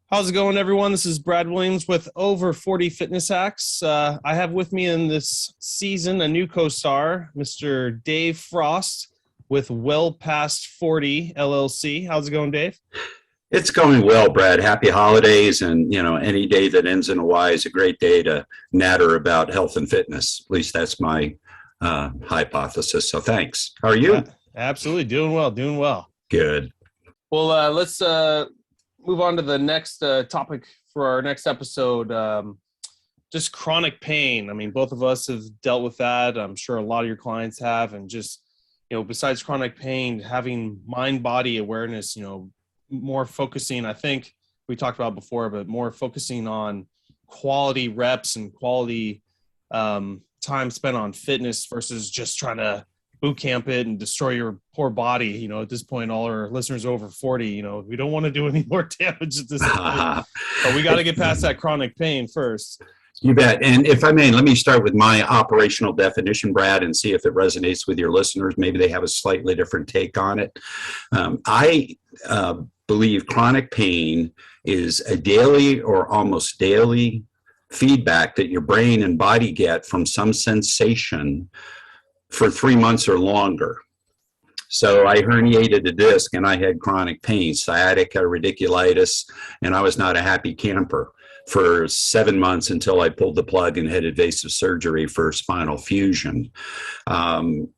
How's it going, everyone? This is Brad Williams with Over 40 Fitness Hacks. I have with me in this season a new co-star, Mr. Dave Frost with Well Past 40 LLC. How's it going, Dave? It's going well, Brad. Happy holidays. And, any day that ends in a Y is a great day to natter about health and fitness. At least that's my hypothesis. So thanks. How are you? Absolutely. Doing well. Doing well. Good. Well, let's move on to the next topic for our next episode. Just chronic pain. I mean, both of us have dealt with that. I'm sure a lot of your clients have. And just, besides chronic pain, having mind-body awareness, more focusing, I think we talked about before, but more focusing on quality reps and quality time spent on fitness versus just trying to boot camp it and destroy your poor body. At this point, all our listeners are over 40, we don't want to do any more damage at this point, but we got to get past that chronic pain first. You bet. And if I may, let me start with my operational definition, Brad, and see if it resonates with your listeners. Maybe they have a slightly different take on it. I believe chronic pain is a daily or almost daily feedback that your brain and body get from some sensation for 3 months or longer. So I herniated a disc and I had chronic pain, sciatica, radiculitis, and I was not a happy camper for 7 months until I pulled the plug and had invasive surgery for spinal fusion. I'm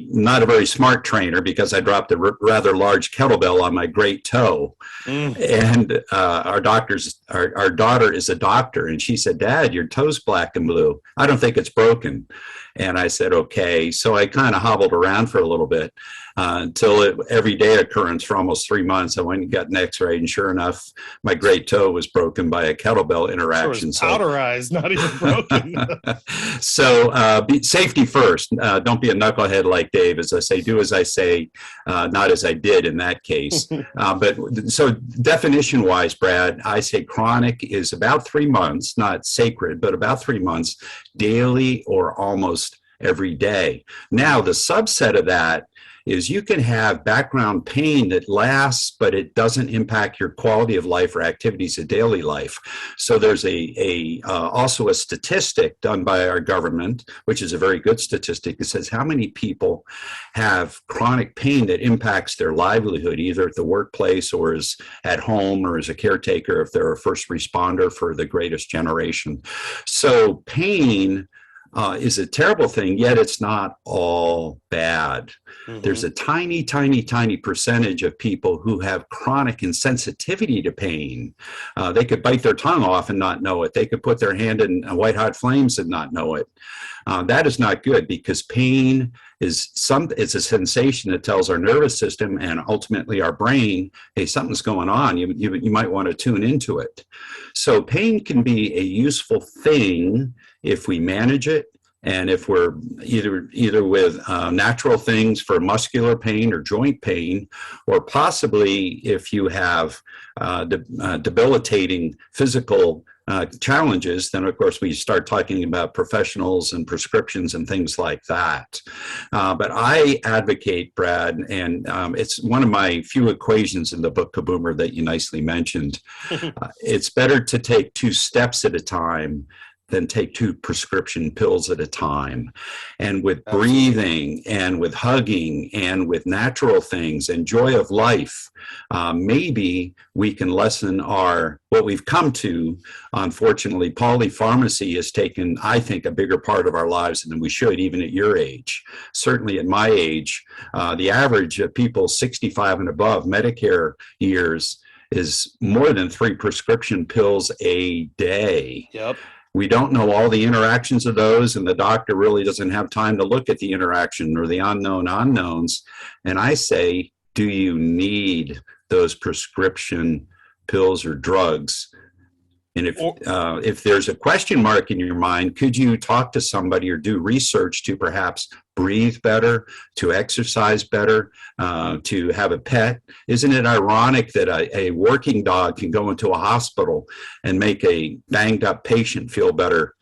not a very smart trainer because I dropped a rather large kettlebell on my great toe. And our daughter is a doctor, and she said, "Dad, your toe's black and blue. I don't think it's broken." And I said, okay. So I kind of hobbled around for a little bit until everyday occurrence for almost 3 months. I went and got an x-ray, and sure enough, my great toe was broken by a kettlebell interaction. So powderized, not even broken. So safety first. Don't be a knucklehead like Dave. As I say, do as I say, not as I did in that case. But so definition-wise, Brad, I say chronic is about 3 months, not sacred, but about 3 months, daily or almost every day. Now, the subset of that is you can have background pain that lasts, but it doesn't impact your quality of life or activities of daily life. So there's also a statistic done by our government, which is a very good statistic. It says how many people have chronic pain that impacts their livelihood, either at the workplace or as at home or as a caretaker if they're a first responder for the greatest generation. So pain is a terrible thing, yet it's not all bad. There's a tiny, tiny, tiny percentage of people who have chronic insensitivity to pain. They could bite their tongue off and not know it. They could put their hand in white hot flames and not know it. That is not good because pain it's a sensation that tells our nervous system and ultimately our brain, hey, something's going on. You might want to tune into it. So pain can be a useful thing if we manage it, and if we're either with natural things for muscular pain or joint pain, or possibly if you have debilitating physical challenges, then of course we start talking about professionals and prescriptions and things like that. But I advocate, Brad, and it's one of my few equations in the book Kaboomer that you nicely mentioned. It's better to take 2 steps at a time than take 2 prescription pills at a time. And with breathing and with hugging and with natural things and joy of life, maybe we can lessen what we've come to. Unfortunately, polypharmacy has taken, I think, a bigger part of our lives than we should, even at your age. Certainly at my age, the average of people 65 and above, Medicare years, is more than 3 prescription pills a day. Yep. We don't know all the interactions of those, and the doctor really doesn't have time to look at the interaction or the unknown unknowns. And I say, do you need those prescription pills or drugs? And if there's a question mark in your mind, could you talk to somebody or do research to perhaps breathe better, to exercise better, to have a pet? Isn't it ironic that a working dog can go into a hospital and make a banged up patient feel better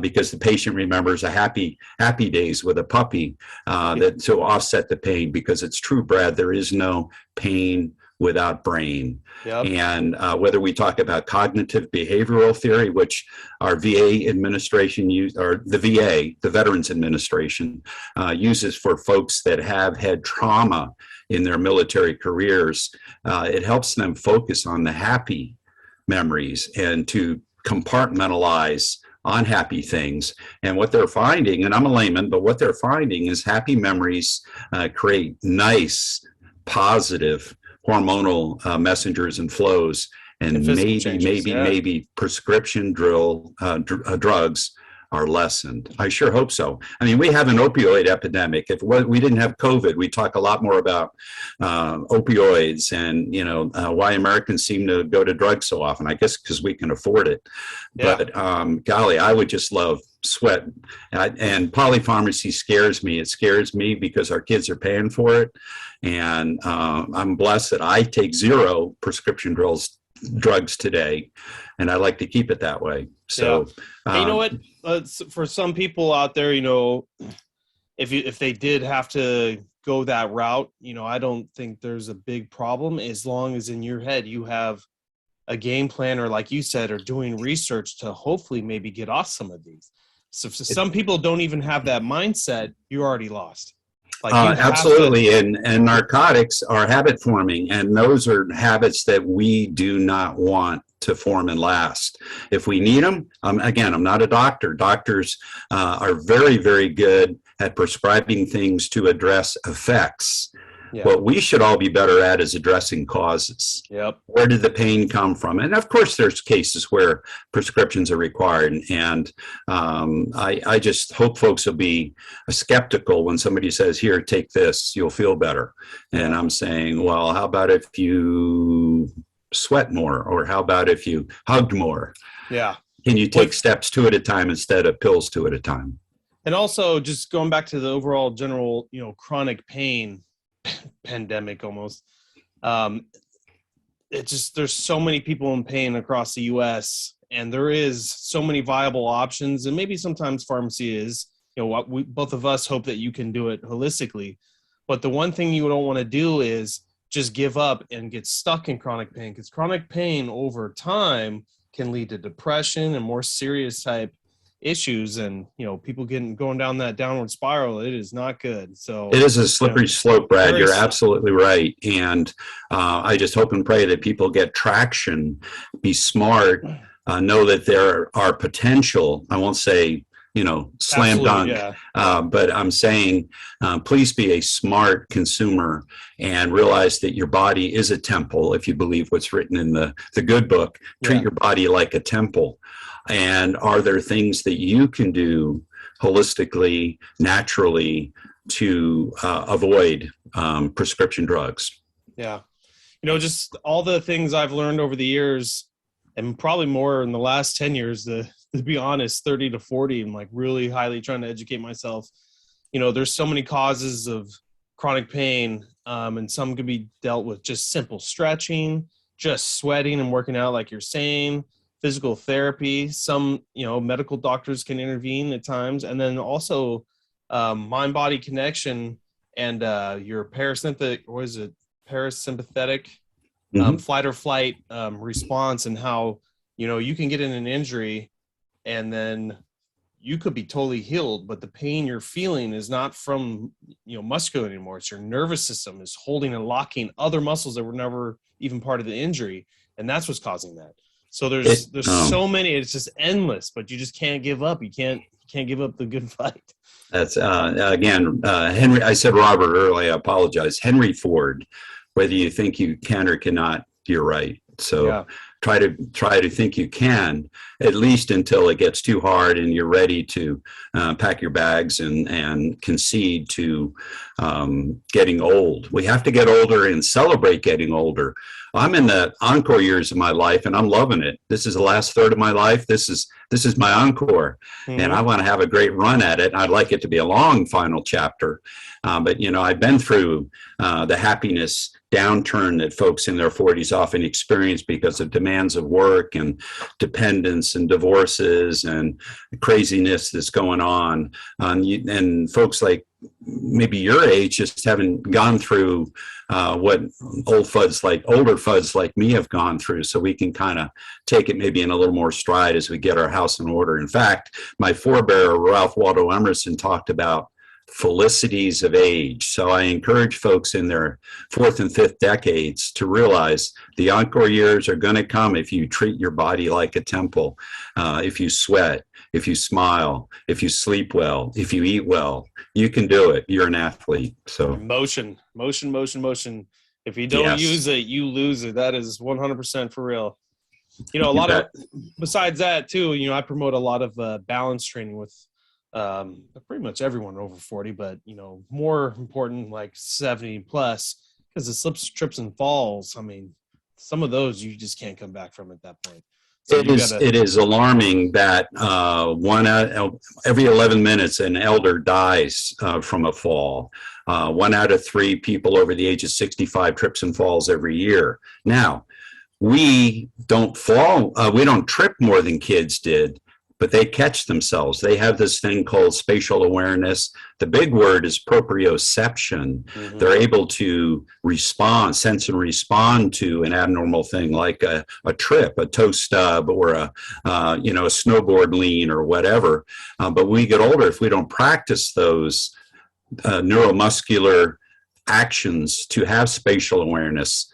because the patient remembers a happy days with a puppy to offset the pain? Because it's true, Brad, there is no pain without brain. Yep. And whether we talk about cognitive behavioral theory, which our VA administration or the VA, the Veterans Administration, uses for folks that have had trauma in their military careers, it helps them focus on the happy memories and to compartmentalize unhappy things. And what they're finding, and I'm a layman, but what they're finding is happy memories create nice, positive hormonal messengers and flows, and maybe prescription drugs are lessened. I sure hope so. I mean, we have an opioid epidemic. If we didn't have COVID, we'd talk a lot more about opioids and, why Americans seem to go to drugs so often. I guess because we can afford it. Yeah. But golly, I would just love sweat. And polypharmacy scares me. It scares me because our kids are paying for it. And I'm blessed that I take 0 prescription drugs today, and I like to keep it that way. So, you know what? For some people out there, if they did have to go that route, I don't think there's a big problem as long as in your head you have a game plan, or like you said, or doing research to hopefully maybe get off some of these. So if some people don't even have that mindset, you're already lost. Absolutely. And narcotics are habit forming, and those are habits that we do not want to form and last. If we need them, again, I'm not a doctor. Doctors are very, very good at prescribing things to address effects. Yeah. What we should all be better at is addressing causes. Yep. Where did the pain come from? And of course, there's cases where prescriptions are required. And I just hope folks will be skeptical when somebody says, here, take this, you'll feel better. And I'm saying, well, how about if you sweat more? Or how about if you hugged more? Yeah. Can you take steps 2 at a time instead of pills 2 at a time? And also just going back to the overall general, chronic pain pandemic almost. There's so many people in pain across the US, and there is so many viable options, and maybe sometimes pharmacy is, we both of us hope that you can do it holistically. But the one thing you don't want to do is just give up and get stuck in chronic pain, because chronic pain over time can lead to depression and more serious type issues, and people going down that downward spiral. It is not good. So it is a slippery slope, Brad. You're absolutely right. And I just hope and pray that people get traction, be smart, know that there are potential. I won't say slam dunk, but I'm saying please be a smart consumer and realize that your body is a temple. If you believe what's written in the good book, treat your body like a temple. And are there things that you can do holistically, naturally, to avoid prescription drugs? Yeah. Just all the things I've learned over the years, and probably more in the last 10 years, to be honest, 30 to 40, I'm like really highly trying to educate myself. There's so many causes of chronic pain, and some can be dealt with just simple stretching, just sweating and working out, like you're saying, physical therapy. Some, medical doctors can intervene at times. And then also mind-body connection and your parasympathetic flight or flight response, and how, you can get in an injury and then you could be totally healed, but the pain you're feeling is not from, muscular anymore. It's your nervous system is holding and locking other muscles that were never even part of the injury. And that's what's causing that. So there's so many, it's just endless, but you just can't give up. You can't give up the good fight. That's again, Henry, I said Robert earlier, I apologize. Henry Ford, whether you think you can or cannot, you're right. So try to think you can, at least until it gets too hard and you're ready to pack your bags and concede to getting old. We have to get older and celebrate getting older. I'm in the encore years of my life, and I'm loving it. This is the last third of my life. This is my encore, and I want to have a great run at it. I'd like it to be a long final chapter, but I've been through the happiness downturn that folks in their 40s often experience because of demands of work and dependence and divorces and craziness that's going on. And folks like maybe your age just haven't gone through what older fuds like me have gone through, so we can kind of take it maybe in a little more stride as we get our house in order. In fact, my forebearer, Ralph Waldo Emerson, talked about felicities of age. So I encourage folks in their fourth and fifth decades to realize the encore years are going to come if you treat your body like a temple, if you sweat, if you smile, if you sleep well, if you eat well. You can do it. You're an athlete. So motion. If you don't use it, you lose it. That is 100% for real. A lot of, besides that too, I promote a lot of balance training with pretty much everyone over 40, but more important, like 70 plus, because the slips, trips, and falls, I mean, some of those you just can't come back from at that point. So it is alarming that every 11 minutes an elder dies from a fall. 1 out of 3 people over the age of 65 trips and falls every year. Now, we don't fall, we don't trip more than kids did, but they catch themselves. They have this thing called spatial awareness. The big word is proprioception. Mm-hmm. They're able to sense and respond to an abnormal thing like a trip, a toe stub, or a snowboard lean or whatever. But when we get older, if we don't practice those neuromuscular actions to have spatial awareness,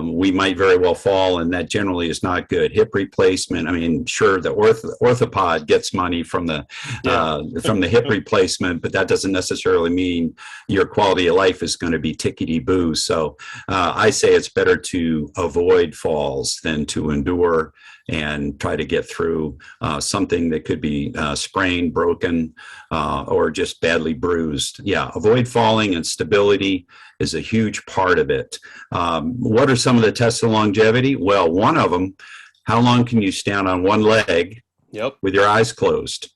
we might very well fall, and that generally is not good. Hip replacement. I mean, sure, the orthopod gets money from the hip replacement, but that doesn't necessarily mean your quality of life is going to be tickety-boo. So I say it's better to avoid falls than to endure and try to get through something that could be sprained, broken, or just badly bruised. Yeah, avoid falling, and stability is a huge part of it. What are some of the tests of longevity? Well, one of them, how long can you stand on one leg with your eyes closed?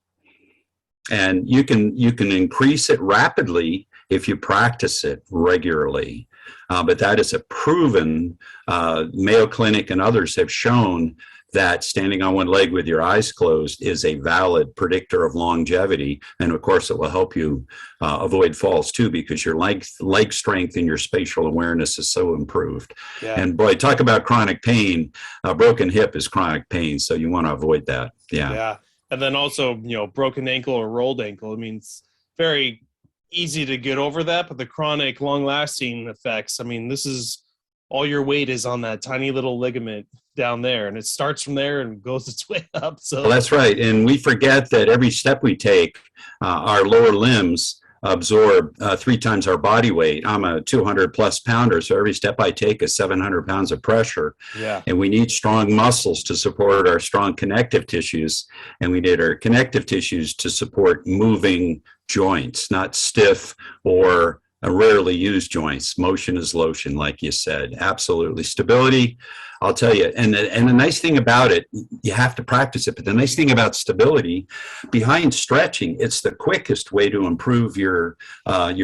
And you can increase it rapidly if you practice it regularly. But that is a proven, Mayo Clinic and others have shown that standing on one leg with your eyes closed is a valid predictor of longevity. And of course, it will help you avoid falls too, because your leg strength and your spatial awareness is so improved. Yeah. And boy, talk about chronic pain. A broken hip is chronic pain, so you want to avoid that. Yeah. Yeah. And then also, broken ankle or rolled ankle. I mean, it's very easy to get over that, but the chronic, long-lasting effects, I mean, this is all your weight is on that tiny little ligament down there, and it starts from there and goes its way up. So well, that's right. And we forget that every step we take, our lower limbs absorb 3 times our body weight. I'm a 200 plus pounder, so every step I take is 700 pounds of pressure. Yeah. And we need strong muscles to support our strong connective tissues, and we need our connective tissues to support moving joints, not stiff or rarely used joints. Motion is lotion, like you said. Absolutely. Stability, I'll tell you. And the nice thing about it, you have to practice it, but the nice thing about stability, behind stretching, it's the quickest way to improve your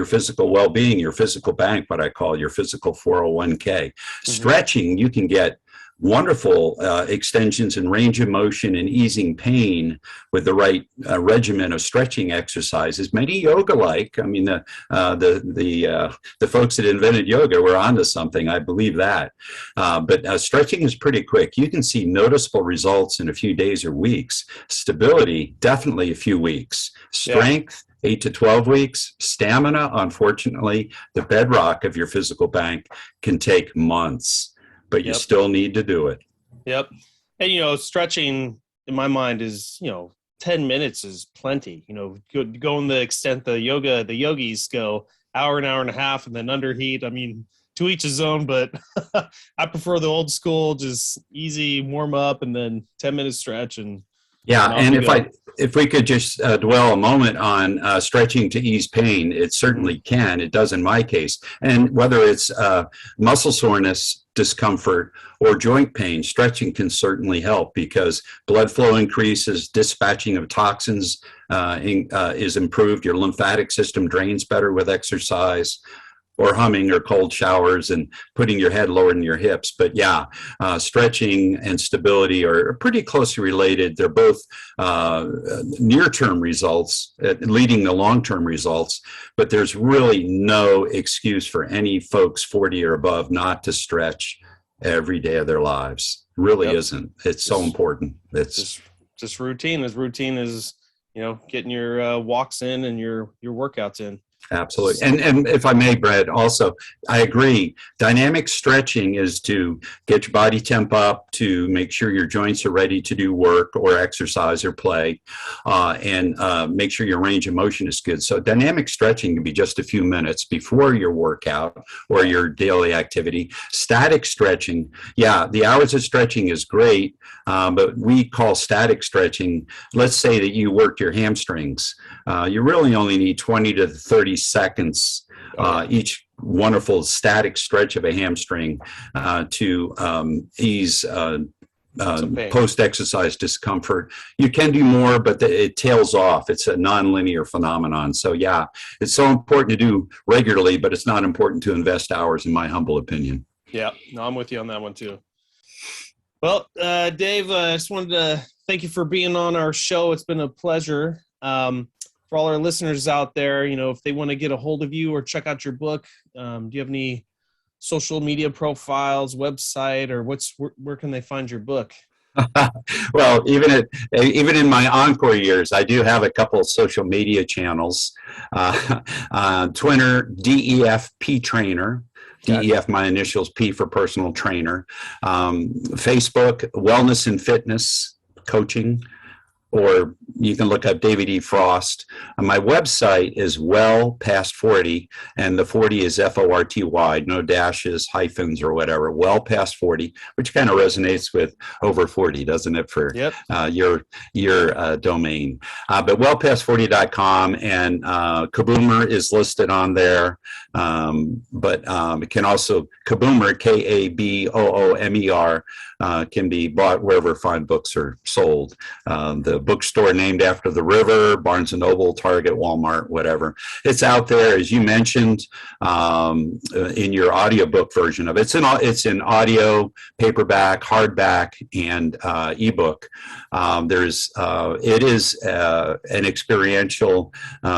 physical well-being, your physical bank, what I call your physical 401k. Mm-hmm. Stretching, you can get wonderful extensions and range of motion and easing pain with the right regimen of stretching exercises. Many yoga-like. I mean, the folks that invented yoga were onto something. I believe that. But stretching is pretty quick. You can see noticeable results in a few days or weeks. Stability, definitely a few weeks. Strength, 8 to 12 weeks. Stamina, unfortunately, the bedrock of your physical bank, can take months. But you still need to do it. Yep. And, stretching in my mind is, 10 minutes is plenty. Going the extent the yogis go hour, an hour and a half, and then underheat. I mean, to each his own, but I prefer the old school, just easy warm up and then 10-minute stretch. And if we could just dwell a moment on stretching to ease pain, it certainly can. It does in my case. And whether it's muscle soreness, discomfort, or joint pain, stretching can certainly help, because blood flow increases, dispatching of toxins is improved, your lymphatic system drains better with exercise. or humming or cold showers and putting your head lower than your hips. But yeah, stretching and stability are pretty closely related. They're both near-term results, leading to long-term results, but there's really no excuse for any folks 40 or above not to stretch every day of their lives. Really isn't. It's so important. It's just routine. As routine as, getting your walks in and your workouts in. Absolutely. And if I may, Brad, also, I agree. Dynamic stretching is to get your body temp up, to make sure your joints are ready to do work or exercise or play, and make sure your range of motion is good. So dynamic stretching can be just a few minutes before your workout or your daily activity. Static stretching, the hours of stretching is great, but we call static stretching, let's say that you worked your hamstrings. You really only need 20 to 30 seconds each wonderful static stretch of a hamstring to ease post-exercise discomfort. You can do more, but it tails off. It's a nonlinear phenomenon. So it's so important to do regularly, but it's not important to invest hours, in my humble opinion. Yeah, no, I'm with you on that one too. Well, Dave, I just wanted to thank you for being on our show. It's been a pleasure. For all our listeners out there, if they want to get a hold of you or check out your book, do you have any social media profiles, website, or where can they find your book? Well, even in my encore years, I do have a couple of social media channels. Twitter, DEFP Trainer. DEF, my initials, P for personal trainer. Facebook, Wellness and Fitness Coaching. Or you can look up David E. Frost. My website is Well Past 40, and the 40 is FORTY, no dashes, hyphens, or whatever. Well Past 40, which kind of resonates with over 40, doesn't it, for your domain? But wellpast40.com, and Kaboomer is listed on there. But it can also, Kaboomer, KABOOMER, can be bought wherever fine books are sold. The bookstore named after the river, Barnes & Noble, Target, Walmart, whatever. It's out there, as you mentioned, in your audiobook version of it. It's in audio, paperback, hardback, and ebook. It is an experiential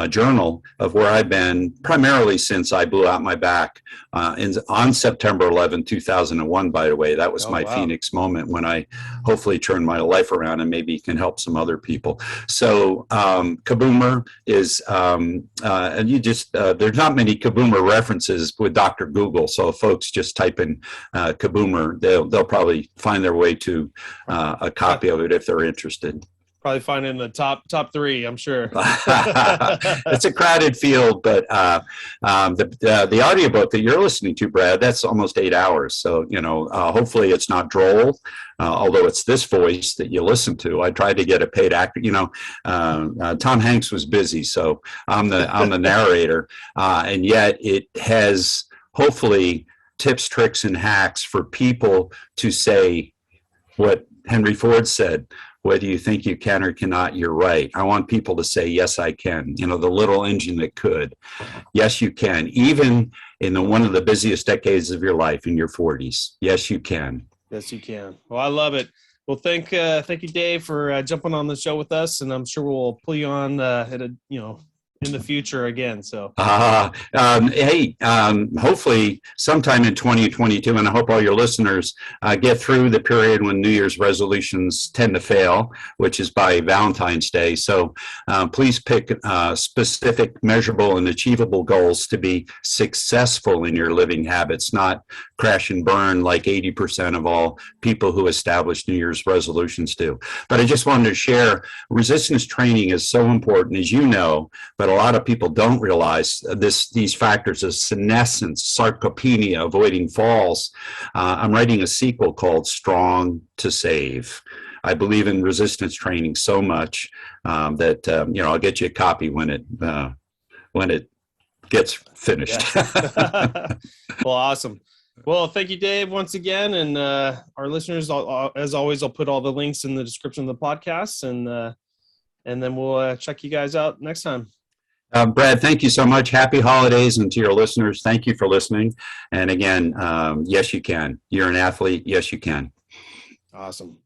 journal of where I've been primarily since I blew out my back on September 11, 2001, by the way. That was my Phoenix moment when I hopefully turned my life around and maybe can help some other people. So Kaboomer is, and you just, there's not many Kaboomer references with Dr. Google. So if folks just type in Kaboomer, they'll probably find their way to a copy of it if they're interested. Probably find it in the top 3, I'm sure. It's a crowded field, but the audiobook that you're listening to, Brad, that's almost 8 hours. So, hopefully it's not droll, although it's this voice that you listen to. I tried to get a paid actor. Tom Hanks was busy, so I'm the narrator, and yet it has hopefully tips, tricks, and hacks for people to say what Henry Ford said. Whether you think you can or cannot, you're right. I want people to say, yes, I can. The little engine that could. Yes, you can. Even in one of the busiest decades of your life, in your 40s. Yes, you can. Yes, you can. Well, I love it. Well, thank you, Dave, for jumping on the show with us, and I'm sure we'll pull you on in the future again. So, hopefully sometime in 2022, and I hope all your listeners get through the period when New Year's resolutions tend to fail, which is by Valentine's Day. So please pick specific, measurable, and achievable goals to be successful in your living habits, not crash and burn like 80% of all people who establish New Year's resolutions do. But I just wanted to share, resistance training is so important, as you know, but a lot of people don't realize these factors of senescence, sarcopenia, avoiding falls. I'm writing a sequel called Strong to Save. I believe in resistance training so much that I'll get you a copy when it gets finished. Yeah. Well, awesome. Well, thank you, Dave, once again, and our listeners. As always, I'll put all the links in the description of the podcast, and then we'll check you guys out next time. Brad, thank you so much. Happy holidays, and to your listeners, thank you for listening. And again, yes, you can. You're an athlete. Yes, you can. Awesome.